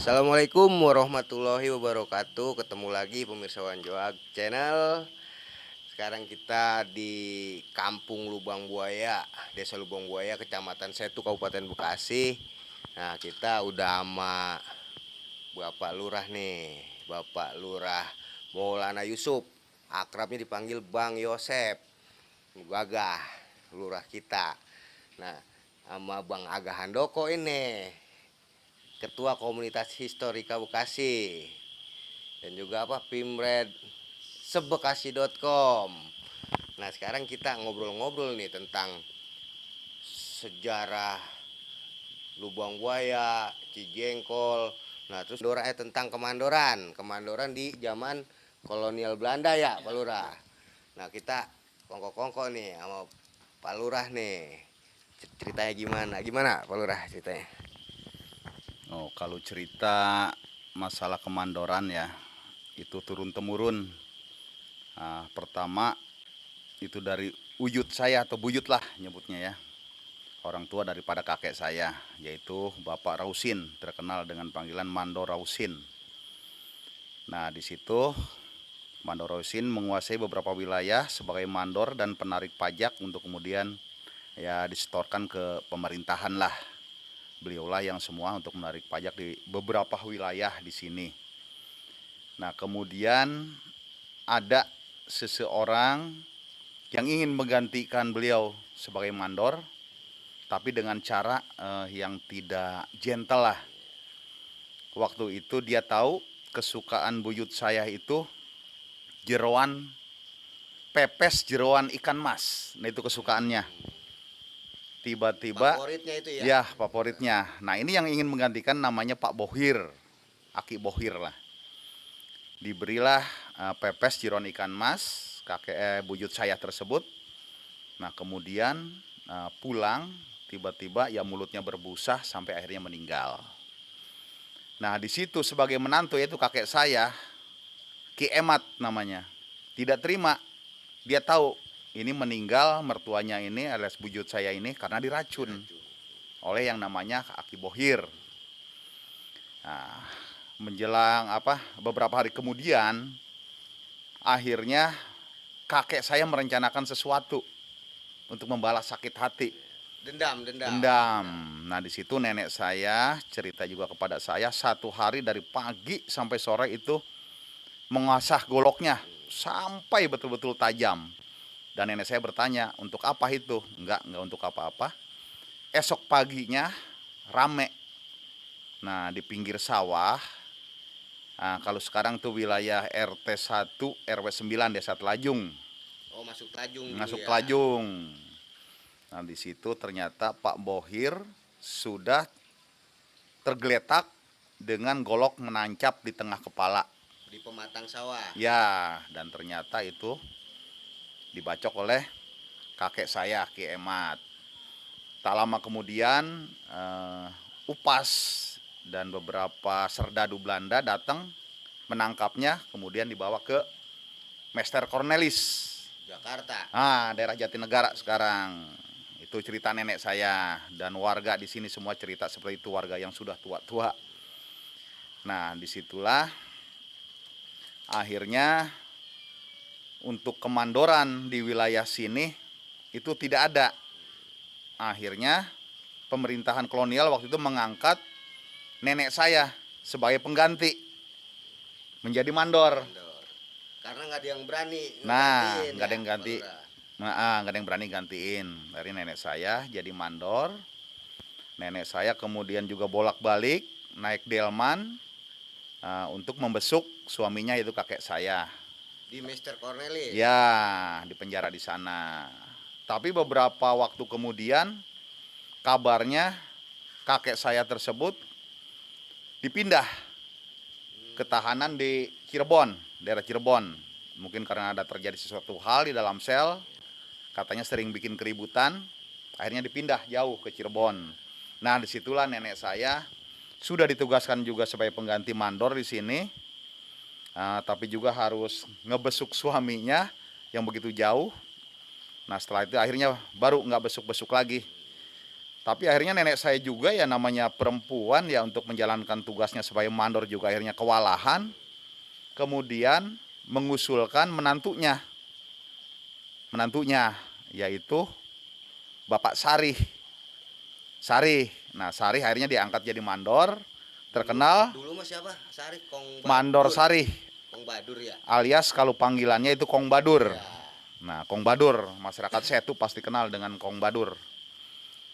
Assalamualaikum warahmatullahi wabarakatuh. Ketemu lagi pemirsa Wanjoag Channel. Sekarang kita di Kampung Lubang Buaya, Desa Lubang Buaya, Kecamatan Setu, Kabupaten Bekasi. Nah, kita udah sama Bapak Lurah nih, Bapak Lurah Maulana Yusuf. Akrabnya dipanggil Bang Yosep. Gagah, lurah kita. Nah, sama Bang Aga Handoko ini, Ketua Komunitas Historika Bekasi, dan juga Pimred sebekasi.com. Nah, sekarang kita ngobrol-ngobrol nih tentang sejarah Lubang Buaya, Cijengkol. Nah, terus tentang Kemandoran di zaman kolonial Belanda ya, Pak Lurah. Nah, kita kongko-kongko nih sama Pak Lurah nih. Ceritanya gimana? Gimana Pak Lurah ceritanya? Oh, kalau cerita masalah kemandoran ya, itu turun-temurun. Pertama itu dari uyut saya atau buyut lah nyebutnya ya. Orang tua daripada kakek saya, yaitu Bapak Rausin, terkenal dengan panggilan Mandor Rausin. Nah, di situ Mandor Rausin menguasai beberapa wilayah sebagai mandor dan penarik pajak untuk kemudian ya disetorkan ke pemerintahan lah. Beliaulah yang semua untuk menarik pajak di beberapa wilayah di sini. Nah, kemudian ada seseorang yang ingin menggantikan beliau sebagai mandor, tapi dengan cara yang tidak gentle lah. Waktu itu dia tahu kesukaan buyut saya itu jeroan pepes jeroan ikan mas. Nah, itu kesukaannya. Tiba-tiba Favoritnya itu ya. ya favoritnya. Nah, ini yang ingin menggantikan namanya Pak Bohir, Aki Bohir lah. Diberilah pepes jeroan ikan mas kakek buyut saya tersebut. Nah, kemudian pulang tiba-tiba ya mulutnya berbusa sampai akhirnya meninggal. Nah, di situ sebagai menantu yaitu kakek saya, Ki Emat namanya, tidak terima. Dia tahu ini meninggal mertuanya ini alias buyut saya ini karena diracun oleh yang namanya Aki Bohir. Nah, menjelang beberapa hari kemudian akhirnya kakek saya merencanakan sesuatu untuk membalas sakit hati. Dendam. Dendam. Nah, di situ nenek saya cerita juga kepada saya, satu hari dari pagi sampai sore itu mengasah goloknya sampai betul-betul tajam. Dan nenek saya bertanya, untuk apa itu? Enggak untuk apa-apa. Esok paginya rame. Nah, di pinggir sawah. Nah, kalau sekarang tuh wilayah RT 1 RW 9 Desa Telajung. Oh, masuk Tajung dulu Masuk ya. Telajung. Nah, di situ ternyata Pak Bohir sudah tergeletak dengan golok menancap di tengah kepala. Di pematang sawah. Ya, dan ternyata itu dibacok oleh kakek saya, Ki Emat. Tak lama kemudian Upas dan beberapa serdadu Belanda datang menangkapnya, kemudian dibawa ke Mester Cornelis. Jakarta. Daerah Jatinegara sekarang. Itu cerita nenek saya, dan warga di sini semua cerita seperti itu, warga yang sudah tua-tua. Nah, disitulah akhirnya untuk kemandoran di wilayah sini itu tidak ada. Akhirnya pemerintahan kolonial waktu itu mengangkat nenek saya sebagai pengganti menjadi mandor. Karena nggak ada yang berani Nah, ngegantiin nggak ada ya, yang Pak ganti. Lurah. Nah, nggak ada yang berani gantiin. Dari nenek saya jadi mandor. Nenek saya kemudian juga bolak-balik naik delman untuk membesuk suaminya itu kakek saya. Di Mister Cornelis. Ya, di penjara di sana. Tapi beberapa waktu kemudian kabarnya kakek saya tersebut dipindah ke tahanan di Cirebon, daerah Cirebon. Mungkin karena ada terjadi sesuatu hal di dalam sel, katanya sering bikin keributan, akhirnya dipindah jauh ke Cirebon. Nah, disitulah nenek saya sudah ditugaskan juga sebagai pengganti mandor di sini, tapi juga harus ngebesuk suaminya yang begitu jauh. Nah, setelah itu akhirnya baru nggak besuk-besuk lagi. Tapi akhirnya nenek saya juga ya namanya perempuan ya untuk menjalankan tugasnya sebagai mandor juga akhirnya kewalahan. Kemudian mengusulkan menantunya yaitu Bapak Sarih. Sarih. Nah, Sarih akhirnya diangkat jadi mandor, terkenal Dulu mas siapa? Sarif Kong Mandor Badur. Sarih Kong Badur ya. alias kalau panggilannya itu Kong Badur. Ya. Nah, Kong Badur, masyarakat Setu pasti kenal dengan Kong Badur.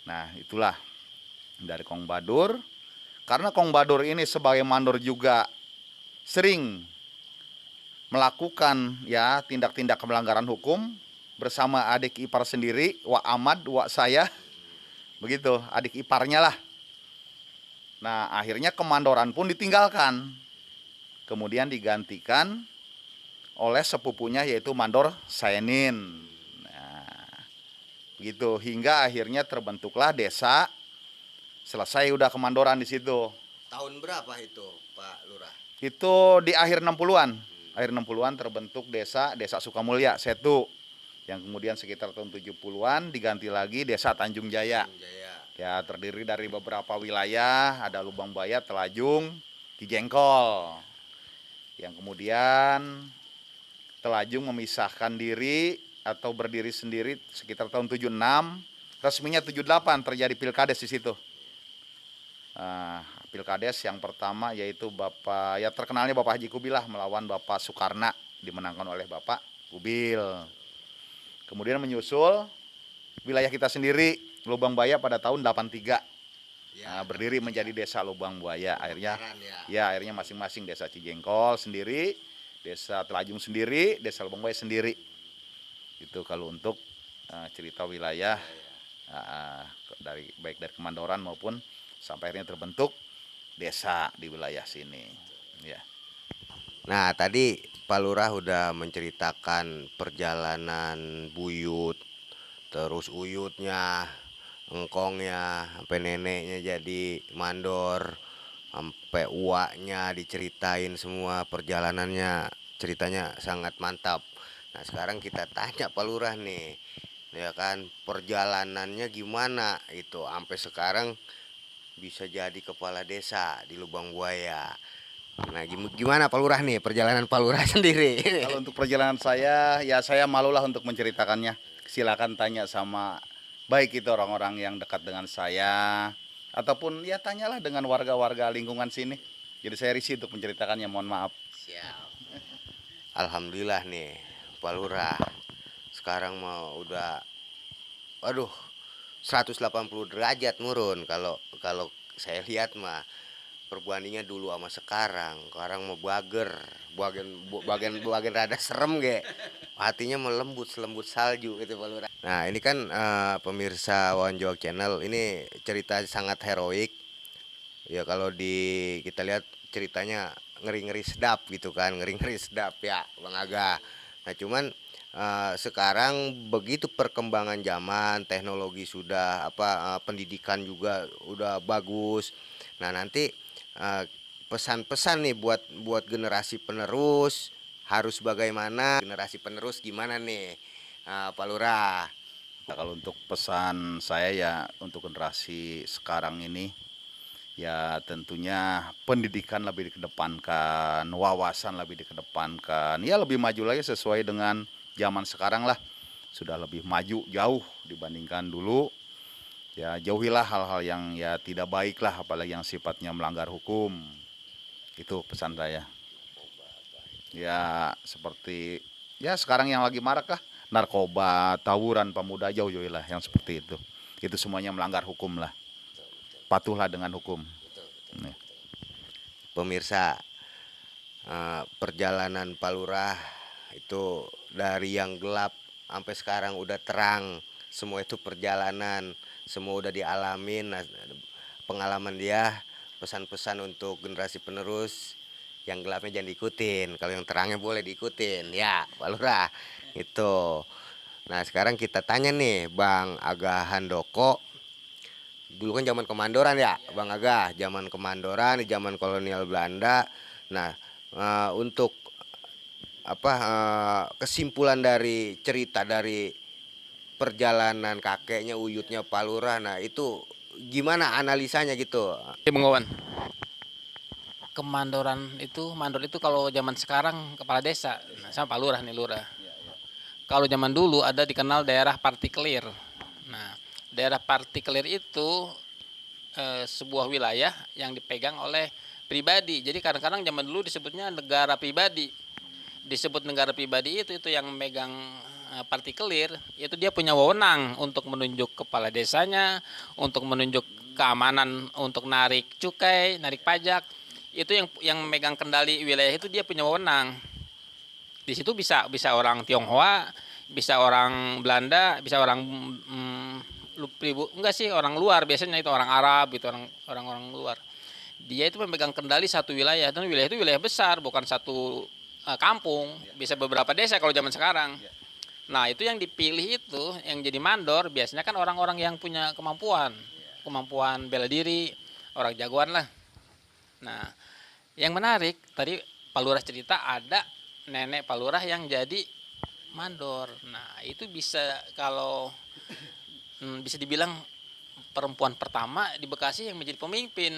Nah, itulah dari Kong Badur. Karena Kong Badur ini sebagai mandor juga sering melakukan ya tindak-tindak pelanggaran hukum bersama adik ipar sendiri, Wak Ahmad, Wak saya, begitu, adik iparnya lah. Nah, akhirnya kemandoran pun ditinggalkan. Kemudian digantikan oleh sepupunya yaitu Mandor Saenin. Nah, begitu hingga akhirnya terbentuklah desa. Selesai udah kemandoran di situ. Tahun berapa itu Pak Lurah? Itu di akhir 60-an. Akhir 60-an terbentuk Desa Sukamulya, Setu. Yang kemudian sekitar tahun 70-an diganti lagi Desa Tanjung Jaya. Tanjung Jaya. Ya, terdiri dari beberapa wilayah, ada Lubang Buaya, Telajung, Kijengkol. Yang kemudian Telajung memisahkan diri atau berdiri sendiri sekitar tahun 76, resminya 78 terjadi pilkades di situ. Pilkades yang pertama yaitu Bapak, ya terkenalnya Bapak Haji Kubilah melawan Bapak Soekarno, dimenangkan oleh Bapak Kubil. Kemudian menyusul wilayah kita sendiri, Lubang Buaya pada tahun 83. Ya, Berdiri menjadi Desa Lubang Buaya. Akhirnya akhirnya masing-masing Desa Cijengkol sendiri, Desa Telajung sendiri, Desa Lubang Buaya sendiri. Itu kalau untuk cerita wilayah baik dari kemandoran maupun sampai akhirnya terbentuk desa di wilayah sini. Ya. Nah, tadi Pak Lurah udah menceritakan perjalanan buyut, terus uyutnya, engkongnya, sampai neneknya jadi mandor, sampai uaknya diceritain semua perjalanannya, ceritanya sangat mantap. Nah, sekarang kita tanya Pak Lurah nih, ya kan, perjalanannya gimana itu sampai sekarang bisa jadi kepala desa di Lubang Buaya. Nah, gimana Pak Lurah nih perjalanan Pak Lurah sendiri? Kalau untuk perjalanan saya, ya saya malulah untuk menceritakannya. Silakan tanya sama baik itu orang-orang yang dekat dengan saya ataupun ya tanyalah dengan warga-warga lingkungan sini. Jadi saya risih untuk menceritakannya, mohon maaf. Siap. Alhamdulillah nih Pak Lurah. Sekarang mah udah aduh 180 derajat nurun kalau kalau saya lihat mah perbandingannya dulu sama sekarang mau bagian rada serem ge, hatinya melembut selembut salju gitu Pak Lurah. Nah ini kan pemirsa Wanjok Channel, ini cerita sangat heroik ya, kalau kita lihat ceritanya ngeri-ngeri sedap gitu kan, ngeri-ngeri sedap ya Bang Aga. Nah cuman sekarang begitu perkembangan zaman, teknologi sudah pendidikan juga udah bagus. Nah nanti pesan-pesan nih buat generasi penerus harus bagaimana, generasi penerus gimana nih Pak Lurah? Nah, kalau untuk pesan saya ya untuk generasi sekarang ini ya tentunya pendidikan lebih dikedepankan, wawasan lebih dikedepankan, ya lebih maju lagi sesuai dengan zaman sekarang lah. Sudah lebih maju jauh dibandingkan dulu. Ya jauhilah hal-hal yang ya tidak baik lah, apalagi yang sifatnya melanggar hukum. Itu pesan saya. Ya seperti ya sekarang yang lagi marak lah, narkoba, tawuran pemuda, jauhilah yang seperti itu. Itu semuanya melanggar hukum lah. Patuhlah dengan hukum. Nih. Pemirsa, perjalanan Pak Lurah itu dari yang gelap sampai sekarang udah terang, semua itu perjalanan, semua udah dialamin. Nah, pengalaman dia, pesan-pesan untuk generasi penerus, yang gelapnya jangan diikutin, kalau yang terangnya boleh diikutin ya Pak Lurah itu. Nah sekarang kita tanya nih Bang Aga Handoko, dulu kan zaman kemandoran ya Bang Aga, zaman kemandoran di zaman kolonial Belanda. Nah untuk kesimpulan dari cerita dari perjalanan kakeknya uyutnya Pak Lurah, nah itu gimana analisanya gitu? Bengawan. Mandor itu kalau zaman sekarang kepala desa, nah, sama Pak Lurah nih lurah. Kalau zaman dulu ada dikenal daerah partikelir. Nah, daerah partikelir itu sebuah wilayah yang dipegang oleh pribadi. Jadi kadang-kadang zaman dulu disebutnya negara pribadi. Disebut negara pribadi itu yang memegang partikelir, itu dia punya wewenang untuk menunjuk kepala desanya, untuk menunjuk keamanan, untuk narik cukai, narik pajak. Itu yang memegang kendali wilayah itu dia punya wewenang. Di situ bisa orang Tionghoa, bisa orang Belanda, bisa orang enggak sih, orang luar, biasanya itu orang Arab, itu orang luar. Dia itu memegang kendali satu wilayah, dan wilayah itu wilayah besar, bukan satu kampung, bisa beberapa desa kalau zaman sekarang. Nah, itu yang dipilih itu yang jadi mandor biasanya kan orang-orang yang punya kemampuan bela diri, orang jagoan lah. Nah, yang menarik tadi Pak Lurah cerita ada nenek Pak Lurah yang jadi mandor. Nah, itu bisa kalau bisa dibilang perempuan pertama di Bekasi yang menjadi pemimpin.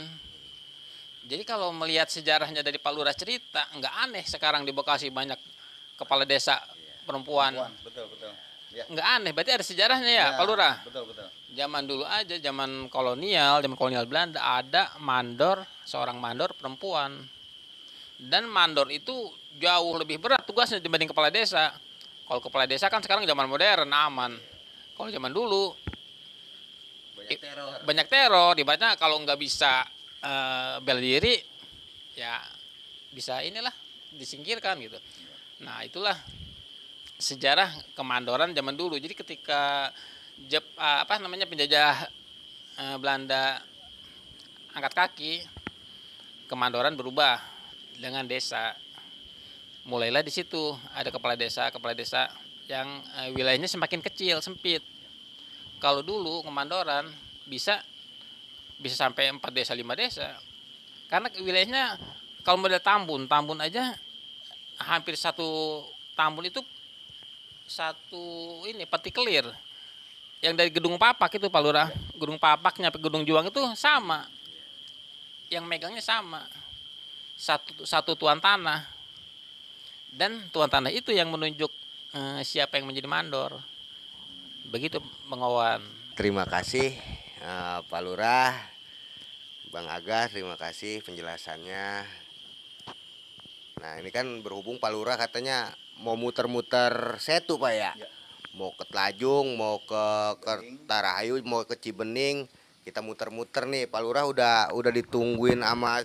Jadi kalau melihat sejarahnya dari Pak Lurah cerita, nggak aneh sekarang di Bekasi banyak kepala desa perempuan. Betul. Ya. Nggak aneh, berarti ada sejarahnya ya, Pak Lurah. Betul. Zaman dulu aja, zaman kolonial Belanda ada seorang mandor perempuan. Dan mandor itu jauh lebih berat tugasnya dibanding kepala desa. Kalau kepala desa kan sekarang zaman modern, aman. Kalau zaman dulu banyak teror, ibaratnya kalau nggak bisa bela diri, ya bisa inilah disingkirkan gitu. Nah, itulah sejarah kemandoran zaman dulu. Jadi ketika penjajah Belanda angkat kaki, kemandoran berubah dengan desa. Mulailah di situ ada kepala desa yang wilayahnya semakin kecil, sempit. Kalau dulu kemandoran bisa sampai 4 desa, 5 desa. Karena wilayahnya kalau model Tambun aja hampir satu Tambun itu satu partikelir. Yang dari Gedung Papak itu Pak Lurah, Gedung Papak nyampe Gedung Juang itu sama. Yang megangnya sama. Satu tuan tanah. Dan tuan tanah itu yang menunjuk siapa yang menjadi mandor. Begitu Bengawan. Terima kasih Pak Lurah, Bang Aga, terima kasih penjelasannya. Nah, ini kan berhubung Pak Lurah katanya mau muter-muter Setu Pak ya. Mau ke Telajung, mau ke Tarahayu, mau ke Cibening. Kita muter-muter nih. Pak Lurah udah ditungguin sama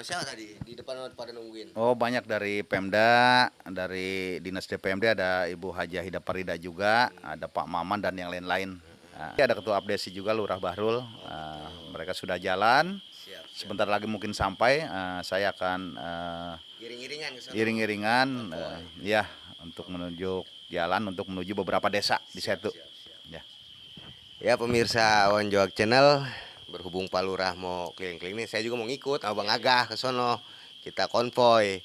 siapa tadi? Di depan pada nungguin. Oh, banyak dari Pemda, dari Dinas DPMD ada Ibu Haja Hida Parida juga, ada Pak Maman dan yang lain-lain. Ada Ketua Abdesi juga Lurah Bahrul. Mereka sudah jalan. Siap. Sebentar lagi mungkin sampai. Saya akan iring-iringan ya untuk menunjuk jalan untuk menuju beberapa desa di Setu. Ya pemirsa Wan Joak Channel, berhubung Pak Lurah mau keliling-keliling nih, saya juga mau ngikut sama Bang Agah ke sono. Kita konvoy.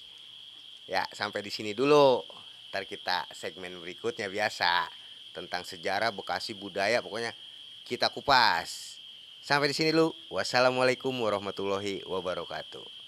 Ya, sampai di sini dulu. Ntar kita segmen berikutnya biasa tentang sejarah Bekasi, budaya, pokoknya kita kupas. Sampai di sini dulu. Wassalamualaikum warahmatullahi wabarakatuh.